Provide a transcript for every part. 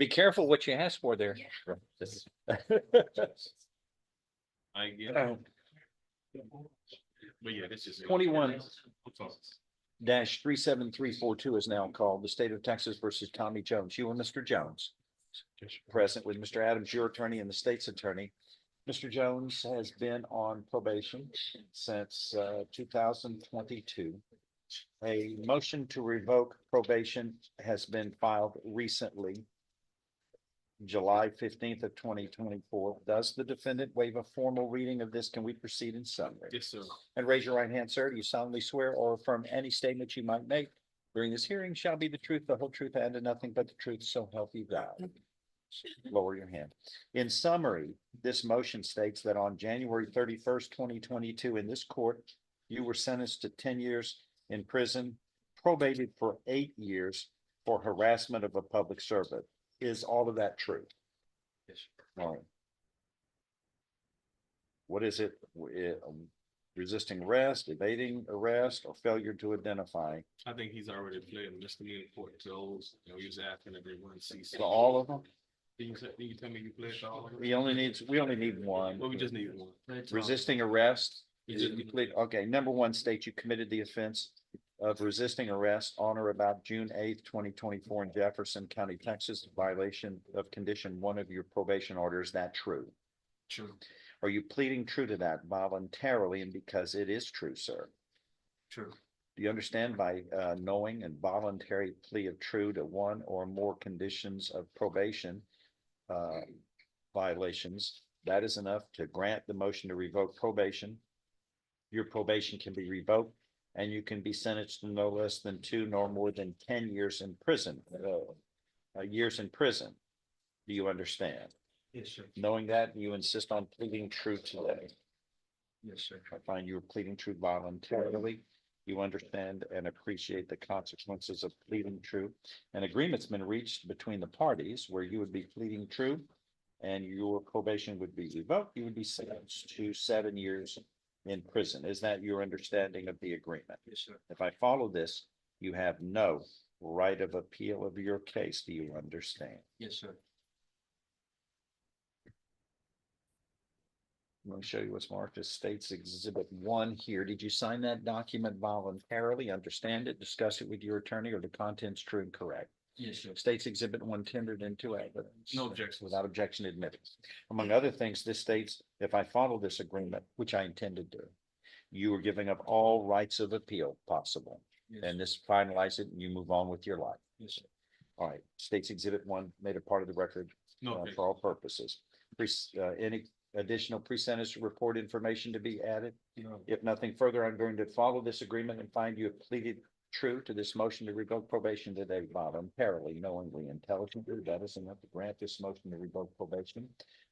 Be careful what you ask for there. I get it. But yeah, this is. 21 -37342 is now called the State of Texas versus Tommy Jones. You and Mr. Jones. Present with Mr. Adams, your attorney, and the state's attorney. Mr. Jones has been on probation since 2022. A motion to revoke probation has been filed recently, July 15th of 2024. Does the defendant waive a formal reading of this? Can we proceed in summary? Yes, sir. And raise your right hand, sir. Do you solemnly swear or affirm any statement you might make during this hearing shall be the truth, the whole truth, and nothing but the truth, so help you God? Lower your hand. In summary, this motion states that on January 31st, 2022, in this court, you were sentenced to 10 years in prison, probated for 8 years for harassment of a public servant. Is all of that true? Yes. All right. What is it? Resisting arrest, evading arrest, or failure to identify? I think he's already pled misdemeanor court to those, he was asking everyone to see. So all of them? Can you tell me you pled to all of them? We only need one. Well, we just need one. Resisting arrest. You just- You plead, okay, number one states you committed the offense of resisting arrest on or about June 8th, 2024 in Jefferson County, Texas, violation of condition 1 of your probation order. Is that true? True, Are you pleading true to that voluntarily and because it is true, sir? true. Do you understand by knowing and voluntary plea of true to one or more conditions of probation violations, that is enough to grant the motion to revoke probation? Your probation can be revoked and you can be sentenced to no less than 2 nor more than 10 years in prison. Years in prison. Do you understand? Yes, sir. Knowing that, you insist on pleading true today. Yes, sir. I find you are pleading true voluntarily. You understand and appreciate the consequences of pleading true. An agreement's been reached between the parties where you would be pleading true and your probation would be revoked. You would be sentenced to 7 years in prison. Is that your understanding of the agreement? Yes, sir. If I follow this, you have no right of appeal of your case. Do you understand? Yes, sir. Let me show you what's marked as States Exhibit 1 here. Did you sign that document voluntarily, understand it, discuss it with your attorney, or the contents true and correct? Yes, sir. States Exhibit 1 tendered into evidence. No objections. Without objection admitted. Among other things, this states, if I follow this agreement, which I intend to do, you are giving up all rights of appeal possible. Yes. And this finalize it and you move on with your life. Yes, sir. All right, States Exhibit 1 made a part of the record No objection. for all purposes. Any additional pre-sentence report information to be added? No. If nothing further, I'm going to follow this agreement and find you have pleaded true to this motion to revoke probation today voluntarily, knowingly, intelligently. That is enough to grant this motion to revoke probation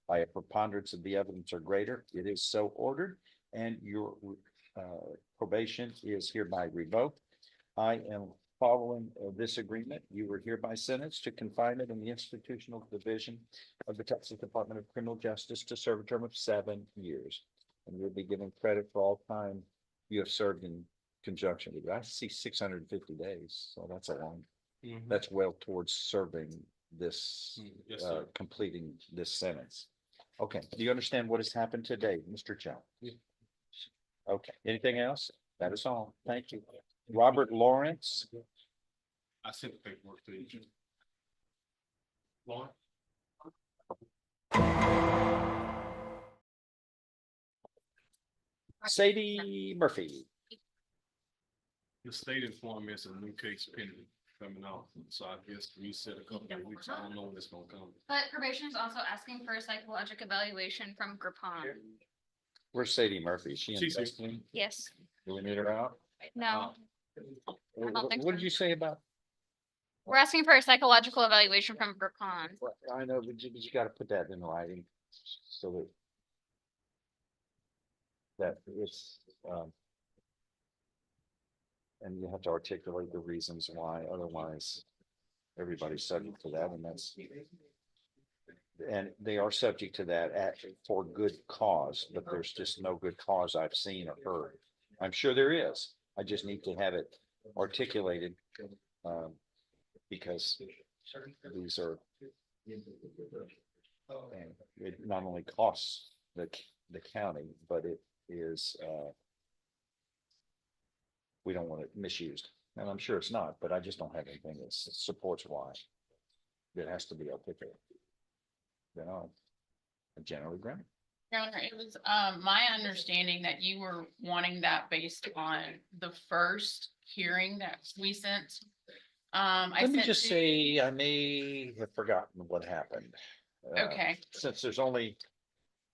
by a preponderance of the evidence or greater. It is so ordered, and your probation is hereby revoked. I am following this agreement. You were hereby sentenced to confinement in the institutional division of the Texas Department of Criminal Justice to serve a term of 7 years. And you'll be given credit for all time you have served in conjunction with it. I see 650 days, so that's a long, Mhm. that's well towards serving this, Yes, sir. completing this sentence. Okay, do you understand what has happened today, Mr. Jones? Yeah. Okay, anything else? That is all. Thank you. Robert Lawrence. I sent the paperwork to you. Lauren? Sadie Murphy. The state informed me it's a new case pending coming out, so I guess we said a couple of weeks, I don't know when it's gonna come. But probation is also asking for a psychological evaluation from Grapan. Where's Sadie Murphy? Is she in She's here. testing? Yes, Do we need her out? no, don't think What did so. you say about? we're asking for a psychological evaluation from Grapan. Well, I know, but you gotta put that in writing so that it's, and you have to articulate the reasons why, otherwise everybody's subject to that, and they are subject to that for good cause, but there's just no good cause I've seen or heard. I'm sure there is. I just need to have it articulated, because these are And it not only costs the county, but it is, we don't want it misused. And I'm sure it's not, but I just don't have anything that supports why. It has to be articulated. You know, a general agreement. Your Honor, it was, my understanding that you were wanting that based on the first hearing that we sent. I Let me sent just to- say, I may have forgotten what happened. Okay, Since there's only,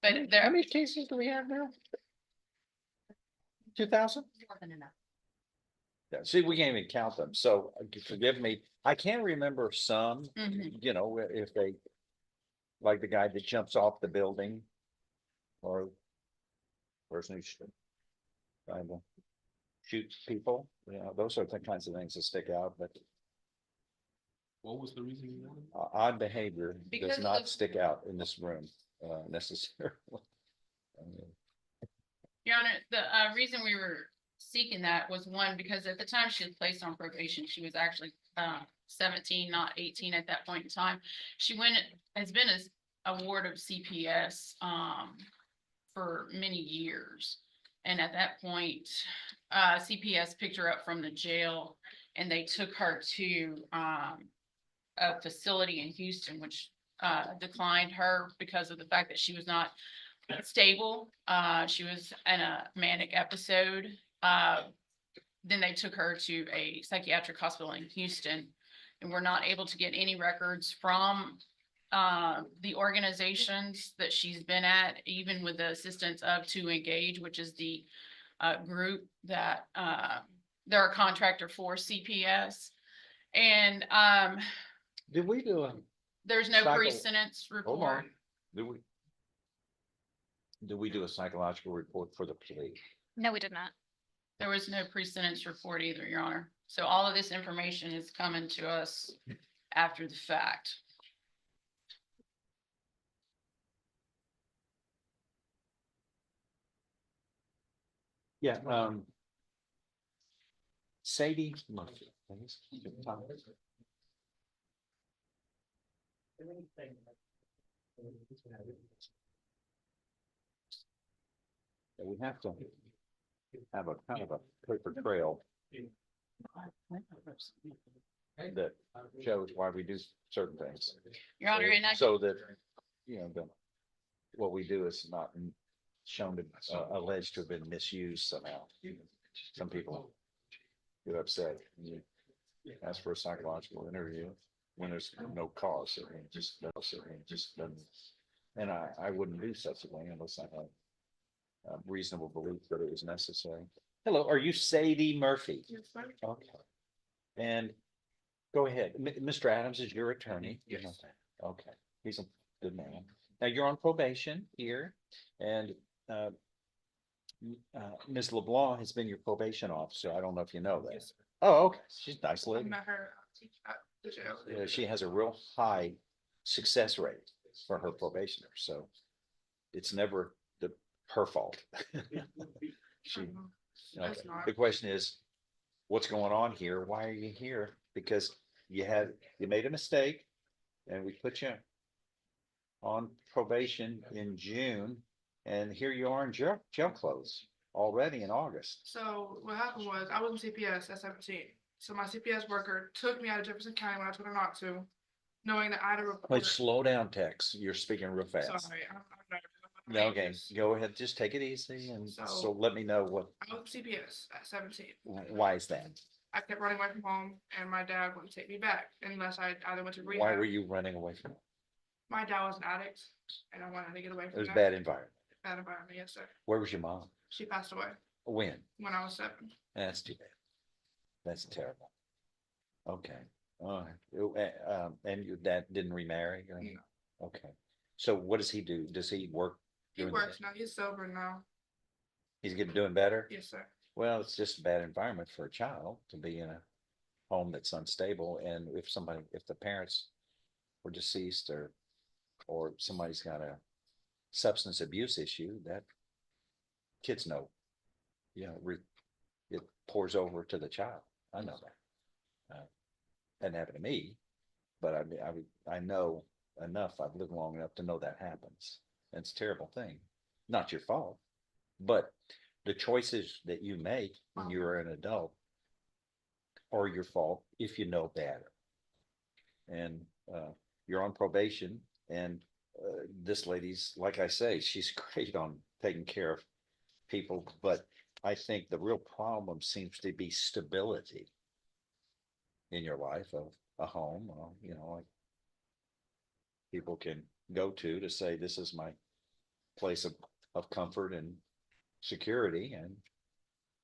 but how there, many cases do we have now? 2,000? More than enough. Yeah, see, we can't even count them, so forgive me. I can remember some, Mhm. you know, if they, like the guy that jumps off the building. Or person who's trying to shoot people, you know, those are the kinds of things that stick out, but What was the reason you wanted? odd behavior Because does of not the- stick out in this room, necessarily. I mean, Your Honor, the reason we were seeking that was one, because at the time she was placed on probation, she was actually 17, not 18 at that point in time. She has been a ward of CPS for many years. And at that point, CPS picked her up from the jail and they took her to a facility in Houston, which declined her because of the fact that she was not stable. She was in a manic episode. Then they took her to a psychiatric hospital in Houston and were not able to get any records from the organizations that she's been at, even with the assistance of To Engage, which is the group that they're a contractor for CPS. And Did we do a, there's no Cycle. pre-sentence hold report. on, do we do a psychological report for the plea? No, we did not. There was no pre-sentence report either, Your Honor. So all of this information is coming to us after the fact. Yeah, Sadie Murphy. please. Yeah, we have to have a kind of a paper trail that shows why we do certain things. Your Honor, and I, So that, you know, what we do is not shown to, alleged to have been misused somehow. Some people get upset. You ask for a psychological interview when there's no cause, it just doesn't. And I wouldn't do such a thing unless I had a reasonable belief that it was necessary. Hello, are you Sadie Murphy? Yes, sir. Okay. And go ahead. Mr. Adams is your attorney? Yes. Okay, he's a good man. Now you're on probation here and Ms. LeBlanc has been your probation officer. I don't know if you know that. Yes, sir. Oh, okay. She's a nice I lady. met her at the jail. Yeah, she has a real high success rate for her probationer, so it's never her fault. She, okay. It's not. The question is, what's going on here? Why are you here? Because you made a mistake and we put you on probation in June and here you are in jail clothes already in August. So what happened was I was in CPS at 17. So my CPS worker took me out of Jefferson County when I told her not to, knowing that I had a report. Wait, slow down, Tex. You're speaking real fast. Sorry, I'm nervous. No, okay, go ahead. Just take it easy and so So- let me know what, I was in CPS at 17. why is that? I kept running away from home and my dad wouldn't take me back unless I either went to rehab. Why were you running away from it? My dad was an addict and I wanted to get away It from was a that. bad environment. Bad environment, yes, sir. Where was your mom? She passed away When? when I was 7. That's too bad. That's terrible. Okay, all right. And your dad didn't remarry? or anything? Okay, so what does he do? Does he work? He during the works day? now. He's sober now. He's doing better? Yes, sir. Well, it's just a bad environment for a child to be in a home that's unstable. And if the parents were deceased or somebody's got a substance abuse issue, that kids know, you know, it pours over to the child. I know that. Hadn't happened to me, but I know enough, I've lived long enough to know that happens. And it's a terrible thing. Not your fault, but the choices that you make when you're an adult are your fault if you know better. And you're on probation, and this lady's, like I say, she's great on taking care of people, but I think the real problem seems to be stability in your life of a home, you know, like people can go to say, this is my place of comfort and security. And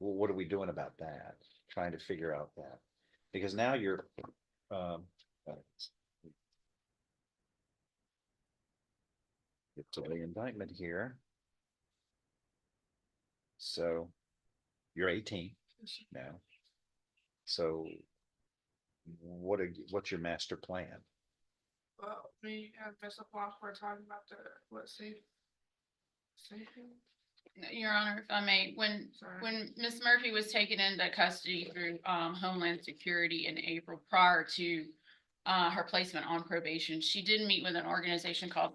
well, what are we doing about that? Trying to figure out that, because now you're, um, uh, get to the indictment here. So you're 18 now. So what's your master plan? Well, me and Mr. Blanc were talking about the, what, safety? Your Honor, if I may, Sorry. when Ms. Murphy was taken into custody through Homeland Security in April prior to her placement on probation, she did meet with an organization called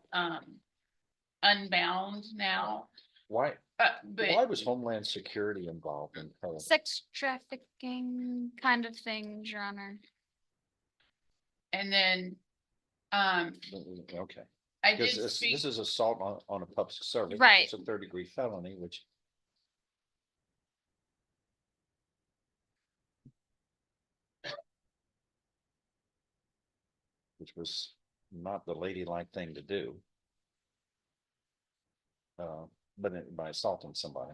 Unbound now. Why But was Homeland Security involved in her? Sex trafficking kind of things, Your Honor. and then Okay, I did because speak. this is assault on a public servant. Right. It's a third-degree felony, which was not the ladylike thing to do. But by assaulting somebody.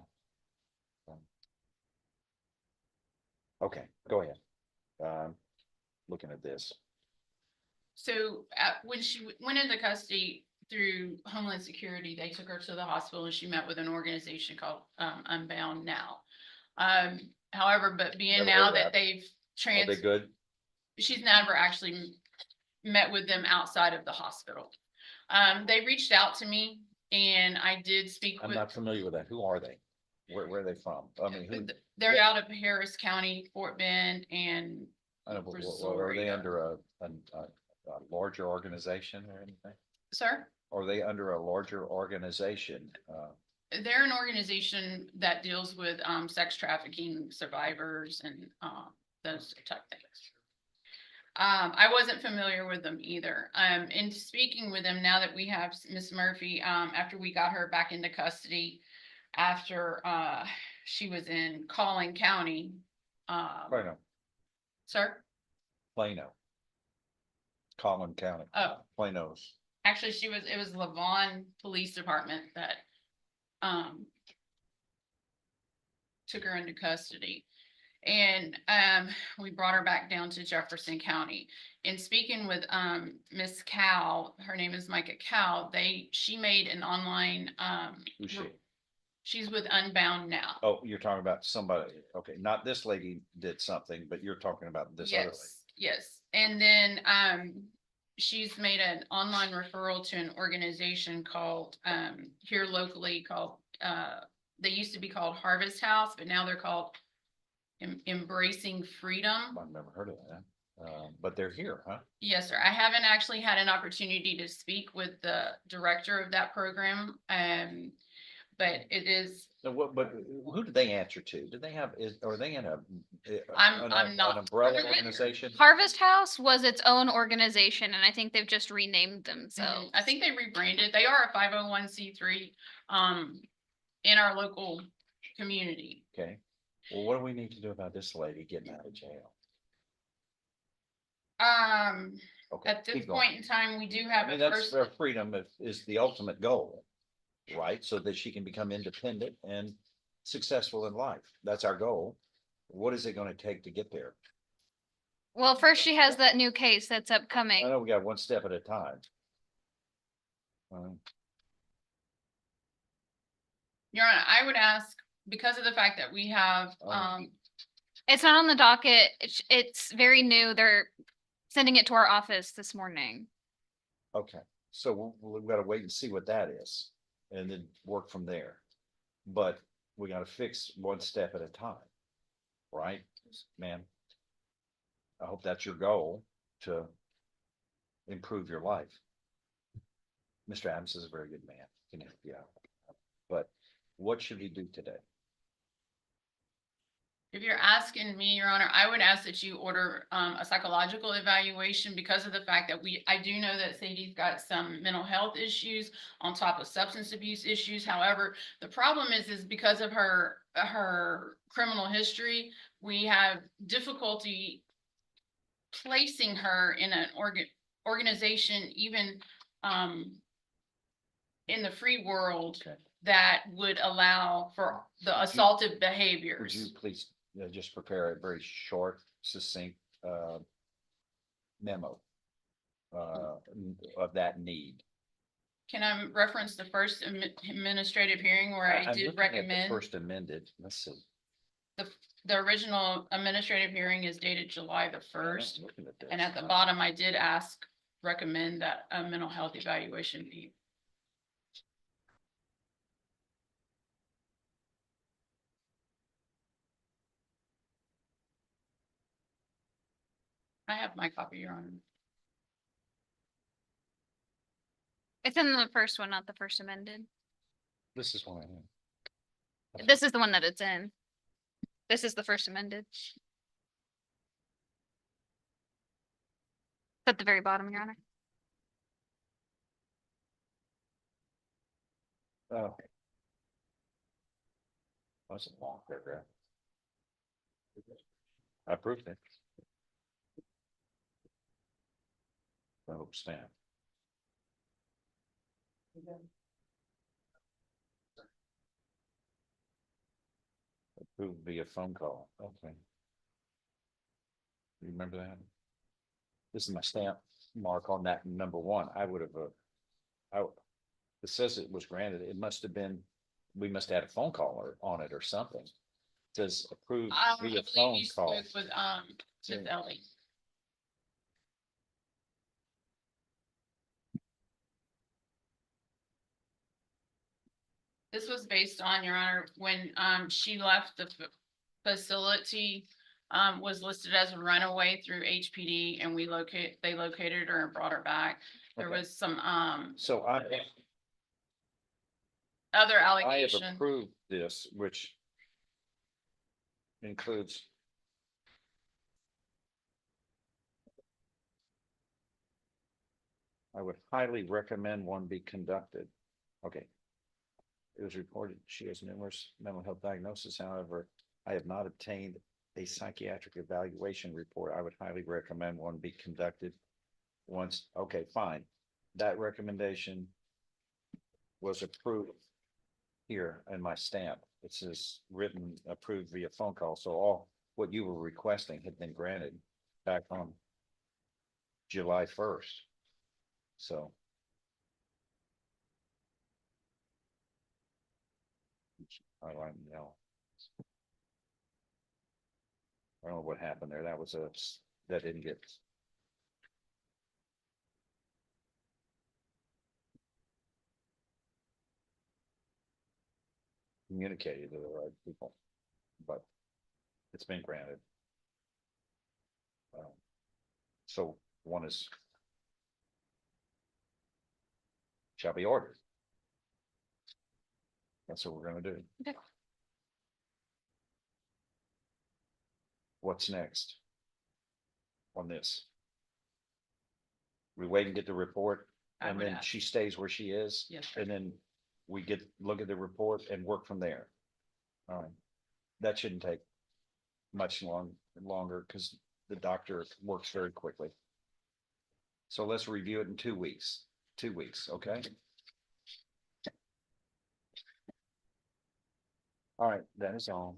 Okay, go ahead. Looking at this. So when she went into custody through Homeland Security, they took her to the hospital and she met with an organization called Unbound now. However, but being Never now heard of that that. they've Are they good? she's never actually met with them outside of the hospital. They reached out to me and I did speak I'm with, not familiar with that. Who are they? Where are they from? I mean, who? they're out of Harris County, Fort Bend, and I don't know, are they Brazoria. under a larger organization or anything? Sir? Are they under a larger organization? They're an organization that deals with sex trafficking survivors and those type things. I wasn't familiar with them either. In speaking with them now that we have Miss Murphy, after we got her back into custody, after she was in Collin County. Plano, Sir? Plano. Collin County, Oh, Plano's. actually, it was Lavon Police Department that took her into custody. And we brought her back down to Jefferson County. In speaking with Miss Cow, her name is Micah Cow, she made an online Who's she? she's with Unbound now. Oh, you're talking about somebody, okay, not this lady did something, but you're talking about this other lady. Yes, and then she's made an online referral to an organization called here locally called they used to be called Harvest House, but now they're called Embracing Freedom. I've never heard of that, but they're here, huh? Yes, sir. I haven't actually had an opportunity to speak with the director of that program. But it is, So what, but who do they answer to? Do they have, are they in I'm not. an umbrella organization? Harvest House was its own organization, and I think they've just renamed themselves. I think they rebranded. They are a 501c3 in our local community. Okay, well, what do we need to do about this lady getting out of jail? Okay, At this keep going. point in time, we do I have mean, a that's first. their freedom is the ultimate goal, right? So that she can become independent and successful in life. That's our goal. What is it gonna take to get there? Well, first she has that new case that's I upcoming. know we got one step at a time. Your Honor, I would ask, because of the fact that we have, It's not on the docket. It's very new. They're sending it to our office this morning. Okay, so we've got to wait and see what that is and then work from there. But we got to fix one step at a time, right, ma'am? I hope that's your goal, to improve your life. Mr. Adams is a very good man, can help you out. But what should we do today? If you're asking me, Your Honor, I would ask that you order a psychological evaluation because of the fact that I do know that Sadie's got some mental health issues on top of substance abuse issues. However, the problem is because of her criminal history, we have difficulty placing her in an organization, even in the free world, Okay. that would allow for the assaultive Would behaviors. you please just prepare a very short, succinct memo of that need? Can I reference the first administrative hearing where I I'm did looking at the recommend? First amended, let's see. The original administrative hearing is dated July the I'm first, looking at and this. at the bottom, I did recommend that a mental health evaluation be. I have my copy, Your Honor. It's in the first one, not the first amended. This is one I have. This is the one that it's in. This is the first amended. It's at the very bottom, Your Honor. Oh. That's a long paragraph. I approved it. I hope stand. Approved via phone call, okay. You remember that? This is my stamp mark on that number one. I would have, it says it was granted. It must have been, we must have had a phone call on it or something. It says approved I via believe phone you call. spoke with, Ms. Yeah. Ellie. This was based on, Your Honor, when, she left the facility, was listed as a runaway through HPD, and they located her and brought her back. There Okay. was some, So other I have allegations. approved this, which includes I would highly recommend one be conducted. Okay. It was reported she has numerous mental health diagnoses. However, I have not obtained a psychiatric evaluation report. I would highly recommend one be conducted once. Okay, fine. That recommendation was approved here in my stamp. It says written approved via phone call. So all what you were requesting had been granted back on July 1st. So. I don't know. I don't know what happened there. That didn't get. Communicated to the right people, but it's been granted. So one is. Shall be ordered. That's what we're gonna do. Okay. What's next? On this? We wait and get the report, I and would then ask. she stays where she is, Yes, sir. and then we look at the report and work from there. All right, that shouldn't take much longer, because the doctor works very quickly. So let's review it in 2 weeks. 2 weeks, okay? All right, that is all.